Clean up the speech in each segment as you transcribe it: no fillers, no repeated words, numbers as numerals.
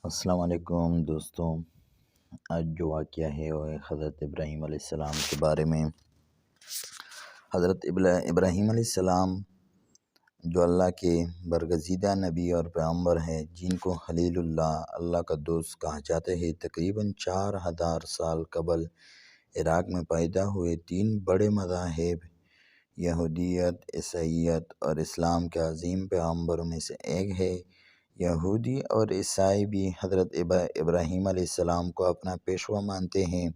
السلام علیکم دوستوں، آج جو واقعہ ہے وہ ہے حضرت ابراہیم علیہ السلام کے بارے میں۔ حضرت ابراہیم علیہ السلام جو اللہ کے برگزیدہ نبی اور پیغمبر ہیں، جن کو خلیل اللہ کا دوست کہا جاتا ہے، تقریباً 4000 سال قبل عراق میں پیدا ہوئے۔ 3 بڑے مذاہب یہودیت، عیسائیت اور اسلام کے عظیم پیغمبروں میں سے ایک ہے۔ یہودی اور عیسائی بھی حضرت ابراہیم علیہ السلام کو اپنا پیشوا مانتے ہیں۔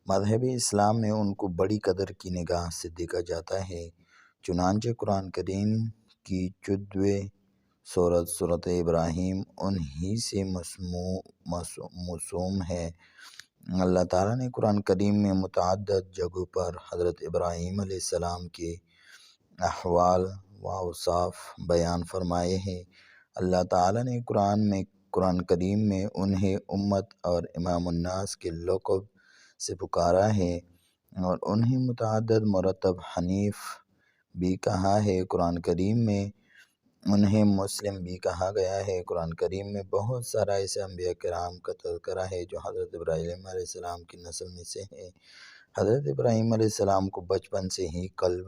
مذہب اسلام میں ان کو بڑی قدر کی نگاہ سے دیکھا جاتا ہے، چنانچہ قرآن کریم کی 14ویں سورۃ ابراہیم انہی سے موسوم ہے۔ اللہ تعالیٰ نے قرآن کریم میں متعدد جگہوں پر حضرت ابراہیم علیہ السلام کے احوال و اوصاف بیان فرمائے ہیں۔ اللہ تعالیٰ نے قرآن کریم میں انہیں امت اور امام الناس کے لقب سے پکارا ہے اور انہیں متعدد مرتب حنیف بھی کہا ہے۔ قرآن کریم میں انہیں مسلم بھی کہا گیا ہے۔ قرآن کریم میں بہت سارا ایسے انبیاء کرام کا تذکرہ ہے جو حضرت ابراہیم علیہ السلام کی نسل میں سے ہیں۔ حضرت ابراہیم علیہ السلام کو بچپن سے ہی قلب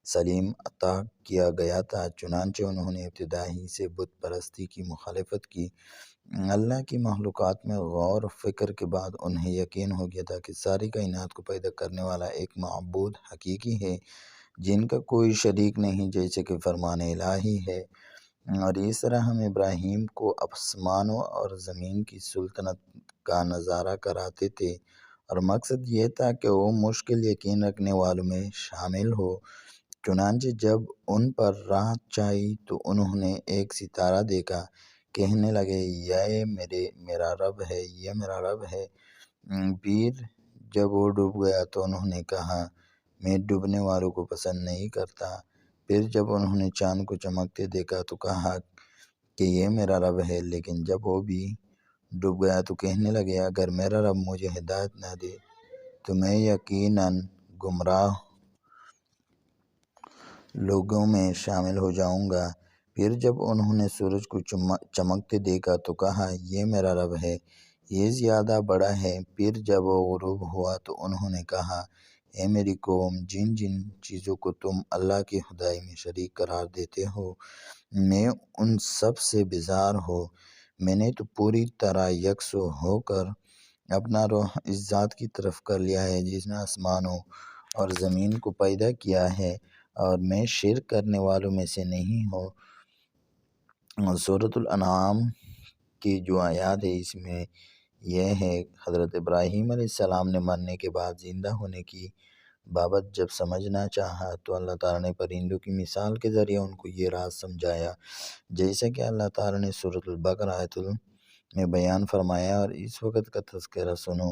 سلیم عطا کیا گیا تھا، چنانچہ انہوں نے ابتدا ہی سے بت پرستی کی مخالفت کی۔ اللہ کی مخلوقات میں غور و فکر کے بعد انہیں یقین ہو گیا تھا کہ ساری کائنات کو پیدا کرنے والا ایک معبود حقیقی ہے جن کا کوئی شریک نہیں، جیسے کہ فرمان الہی ہے۔ اور اس طرح ہم ابراہیم کو آسمانوں اور زمین کی سلطنت کا نظارہ کراتے تھے، اور مقصد یہ تھا کہ وہ مشکل یقین رکھنے والوں میں شامل ہو۔ چنانچہ جب ان پر رات چھائی تو انہوں نے ایک ستارہ دیکھا، کہنے لگے یہ میرا رب ہے، یہ میرا رب ہے۔ پھر جب وہ ڈوب گیا تو انہوں نے کہا میں ڈوبنے والوں کو پسند نہیں کرتا۔ پھر جب انہوں نے چاند کو چمکتے دیکھا تو کہا کہ یہ میرا رب ہے، لیکن جب وہ بھی ڈوب گیا تو کہنے لگے اگر میرا رب مجھے ہدایت نہ دے تو میں یقیناً گمراہ لوگوں میں شامل ہو جاؤں گا۔ پھر جب انہوں نے سورج کو چمکتے دیکھا تو کہا یہ میرا رب ہے، یہ زیادہ بڑا ہے۔ پھر جب وہ غروب ہوا تو انہوں نے کہا اے میری قوم، جن چیزوں کو تم اللہ کی خدائی میں شریک قرار دیتے ہو میں ان سب سے بیزار ہوں۔ میں نے تو پوری طرح یکسو ہو کر اپنا رخ اس ذات کی طرف کر لیا ہے جس نے آسمانوں اور زمین کو پیدا کیا ہے، اور میں شرک کرنے والوں میں سے نہیں ہوں۔ سورۃ الانعام کی جو آیات ہے اس میں یہ ہے حضرت ابراہیم علیہ السلام نے مرنے کے بعد زندہ ہونے کی بابت جب سمجھنا چاہا تو اللہ تعالیٰ نے پرندوں کی مثال کے ذریعے ان کو یہ راز سمجھایا، جیسا کہ اللہ تعالیٰ نے سورۃ البقرہ آیت میں بیان فرمایا۔ اور اس وقت کا تذکرہ سنو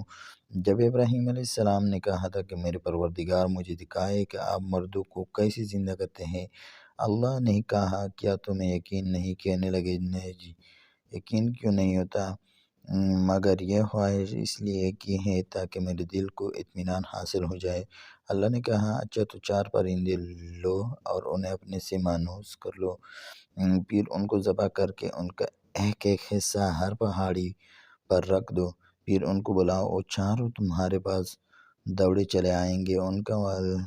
جب ابراہیم علیہ السلام نے کہا تھا کہ میرے پروردگار مجھے دکھائے کہ آپ مردوں کو کیسے زندہ کرتے ہیں۔ اللہ نے کہا کیا تمہیں یقین نہیں؟ کہنے لگے نہیں جی، یقین کیوں نہیں ہوتا، مگر یہ خواہش اس لیے کی ہے تاکہ میرے دل کو اطمینان حاصل ہو جائے۔ اللہ نے کہا اچھا تو 4 پرندے لو اور انہیں اپنے سے مانوس کر لو، پھر ان کو ذبح کر کے ان کا ایک ایک حصہ ہر پہاڑی پر رکھ دو، پھر ان کو بلاؤ، وہ چاروں تمہارے پاس دوڑے چلے آئیں گے۔ ان کا والد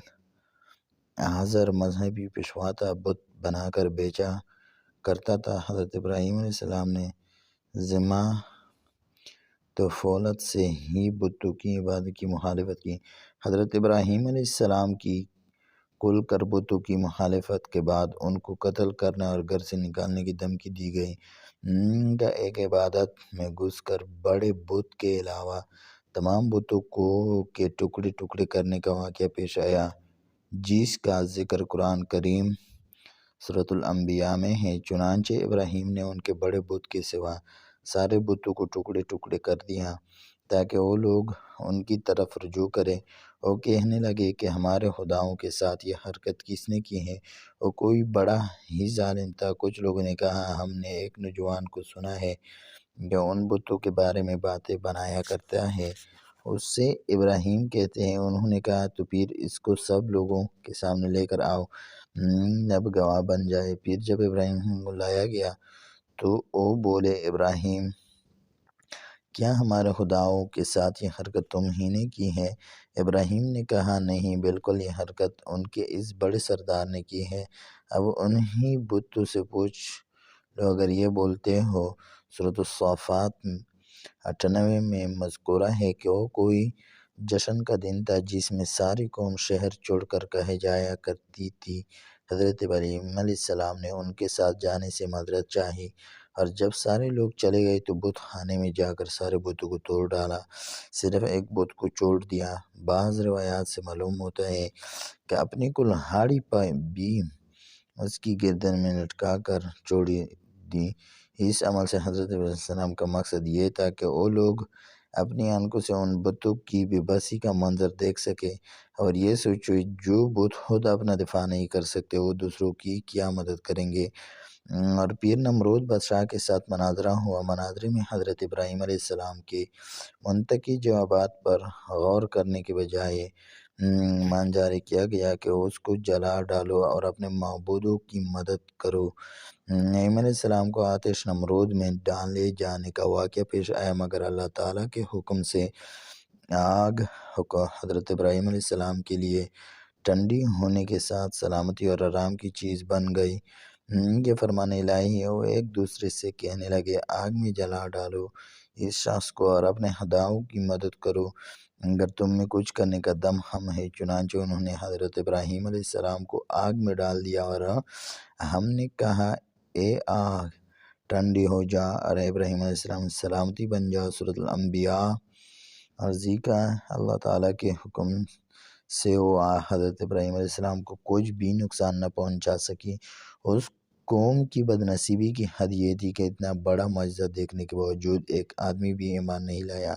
حضر مذہبی پیشوا تھا، بت بنا کر بیچا کرتا تھا۔ حضرت ابراہیم علیہ السلام نے ذمہ طفولت سے ہی بتوں کی عبادت کی مخالفت کی۔ حضرت ابراہیم علیہ السلام کی کل کر بتوں کی مخالفت کے بعد ان کو قتل کرنے اور گھر سے نکالنے کی دھمکی دی گئی۔ کا ایک عبادت میں گھس کر بڑے بت کے علاوہ تمام بتوں کے ٹکڑے ٹکڑے کرنے کا واقعہ پیش آیا، جس کا ذکر قرآن کریم سورۃ الانبیاء میں ہے۔ چنانچہ ابراہیم نے ان کے بڑے بت کے سوا سارے بتوں کو ٹکڑے ٹکڑے کر دیا تاکہ وہ لوگ ان کی طرف رجوع کریں۔ وہ کہنے لگے کہ ہمارے خداؤں کے ساتھ یہ حرکت کس نے کی ہے؟ وہ کوئی بڑا ہی ظالم تھا۔ کچھ لوگوں نے کہا ہم نے ایک نوجوان کو سنا ہے جو ان بتوں کے بارے میں باتیں بنایا کرتا ہے، اس سے ابراہیم کہتے ہیں۔ انہوں نے کہا تو پھر اس کو سب لوگوں کے سامنے لے کر آؤ، اب گواہ بن جائے۔ پھر جب ابراہیم کو لایا گیا تو وہ بولے ابراہیم کیا ہمارے خداؤں کے ساتھ یہ حرکت تم ہی نے کی ہے؟ ابراہیم نے کہا نہیں، بالکل یہ حرکت ان کے اس بڑے سردار نے کی ہے۔ اب انہی بتوں سے پوچھ لو اگر یہ بولتے ہو۔ سورۃ الصافات 98 میں مذکورہ ہے کہ وہ کوئی جشن کا دن تھا جس میں ساری قوم شہر چھوڑ کر کہیں جایا کرتی تھی۔ حضرت ابراہیم علیہ السلام نے ان کے ساتھ جانے سے معذرت چاہی، اور جب سارے لوگ چلے گئے تو بت خانے میں جا کر سارے بتوں کو توڑ ڈالا، صرف ایک بت کو چھوڑ دیا۔ بعض روایات سے معلوم ہوتا ہے کہ اپنی کلہاڑی بھی اس کی گردن میں لٹکا کر چھوڑ دی۔ اس عمل سے حضرت ابراہیم علیہ السلام کا مقصد یہ تھا کہ وہ لوگ اپنی آنکھوں سے ان بتوں کی بے بسی کا منظر دیکھ سکے، اور یہ سوچے جو بت خود اپنا دفاع نہیں کر سکتے وہ دوسروں کی کیا مدد کریں گے۔ اور پیر نمرود بادشاہ کے ساتھ مناظرہ ہوا۔ مناظرے میں حضرت ابراہیم علیہ السلام کے منطقی جوابات پر غور کرنے کے بجائے مان جاری کیا گیا کہ اس کو جلا ڈالو اور اپنے معبودوں کی مدد کرو۔ ابراہیم علیہ السلام کو آتش نمرود میں ڈالے جانے کا واقعہ پیش آیا، مگر اللہ تعالیٰ کے حکم سے آگ حضرت ابراہیم علیہ السلام کے لیے ٹھنڈی ہونے کے ساتھ سلامتی اور آرام کی چیز بن گئی۔ یہ فرمان الہی ہے۔ وہ ایک دوسرے سے کہنے لگے آگ میں جلا ڈالو اس شخص کو اور اپنے خداؤں کی مدد کرو اگر تم میں کچھ کرنے کا دم ہم ہے۔ چنانچہ انہوں نے حضرت ابراہیم علیہ السلام کو آگ میں ڈال دیا، اور ہم نے کہا اے آگ ٹھنڈی ہو جا اور اے ابراہیم علیہ السلام سلامتی بن جا۔ سورۃ الانبیاء۔ عرضی کا اللہ تعالیٰ کے حکم سے وہ حضرت ابراہیم علیہ السلام کو کچھ بھی نقصان نہ پہنچا سکی۔ اس قوم کی بدنصیبی کی حد یہ تھی کہ اتنا بڑا معجزہ دیکھنے کے باوجود ایک آدمی بھی ایمان نہیں لایا۔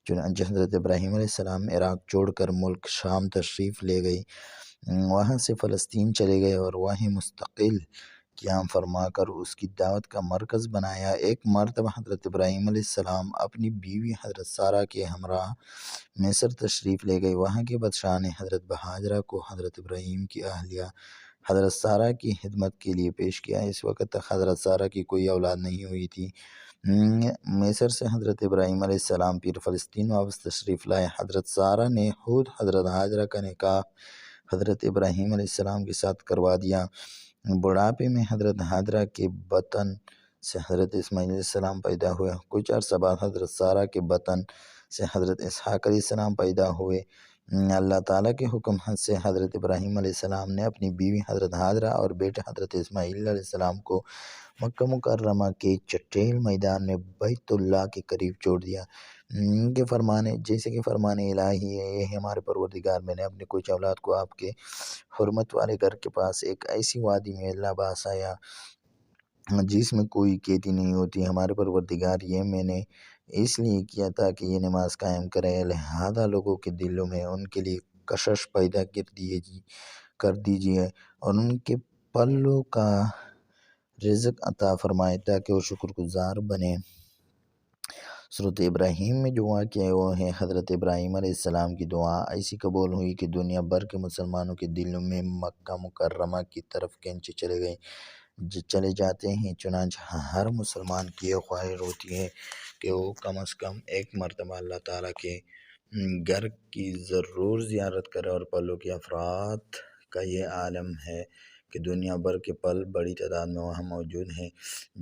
چنانچہ حضرت ابراہیم علیہ السلام عراق چھوڑ کر ملک شام تشریف لے گئے، وہاں سے فلسطین چلے گئے اور وہیں مستقل قیام فرما کر اس کی دعوت کا مرکز بنایا۔ ایک مرتبہ حضرت ابراہیم علیہ السلام اپنی بیوی حضرت سارہ کے ہمراہ مصر تشریف لے گئے۔ وہاں کے بادشاہ نے حضرت ہاجرہ کو حضرت ابراہیم کی اہلیہ حضرت سارہ کی خدمت کے لیے پیش کیا۔ اس وقت تک حضرت سارہ کی کوئی اولاد نہیں ہوئی تھی۔ مصر سے حضرت ابراہیم علیہ السلام پھر فلسطین واپس تشریف لائے۔ حضرت سارہ نے خود حضرت ہاجرہ کا نکاح حضرت ابراہیم علیہ السلام کے ساتھ کروا دیا۔ بڑھاپے میں حضرت ہاجرہ کے بطن سے حضرت اسماعیل علیہ السلام پیدا ہوئے۔ کچھ عرصہ بعد حضرت سارہ کے بطن سے حضرت اسحاق علیہ السلام پیدا ہوئے۔ اللہ تعالیٰ کے حکم سے حضرت ابراہیم علیہ السلام نے اپنی بیوی حضرت ہاجرہ اور بیٹے حضرت اسماعیل علیہ السلام کو مکہ مکرمہ کے چٹیل میدان میں بیت اللہ کے قریب چھوڑ دیا۔ جیسے کہ فرمان الہی ہے، یہ ہمارے پروردگار میں نے اپنے کچھ اولاد کو آپ کے حرمت والے گھر کے پاس ایک ایسی وادی میں اللہ بسایا جس میں کوئی قیدی نہیں ہوتی۔ ہمارے پروردگار یہ میں نے اس لیے کیا تھا کہ یہ نماز قائم کرے، لہذا لوگوں کے دلوں میں ان کے لیے کشش پیدا کر دیجیے اور ان کے پلوں کا رزق عطا فرمائے تاکہ وہ شکر گزار بنے۔ سورۃ ابراہیم میں جو واقعہ ہے وہ ہے حضرت ابراہیم علیہ السلام کی دعا ایسی قبول ہوئی کہ دنیا بھر کے مسلمانوں کے دلوں میں مکہ مکرمہ کی طرف کھینچے چلے جاتے ہیں۔ چنانچہ ہر مسلمان کی یہ خواہش ہوتی ہے کہ وہ کم از کم ایک مرتبہ اللہ تعالیٰ کے گھر کی ضرور زیارت کرے، اور پلوں کے افراد کا یہ عالم ہے کہ دنیا بھر کے پل بڑی تعداد میں وہاں موجود ہیں۔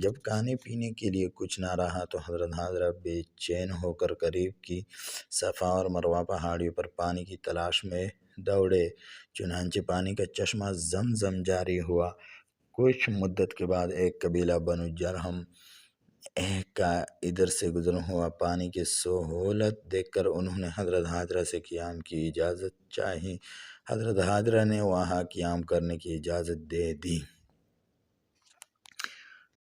جب کھانے پینے کے لیے کچھ نہ رہا تو حضرت ہاجرہ بے چین ہو کر قریب کی صفا اور مروہ پہاڑیوں پر پانی کی تلاش میں دوڑے۔ چنانچہ پانی کا چشمہ زمزم جاری ہوا۔ کچھ مدت کے بعد ایک قبیلہ بنو جرہم کا ادھر سے گزر ہوا۔ پانی کی سہولت دیکھ کر انہوں نے حضرت ہاجرہ سے قیام کی اجازت چاہی۔ حضرت ہاجرہ نے وہاں قیام کرنے کی اجازت دے دی۔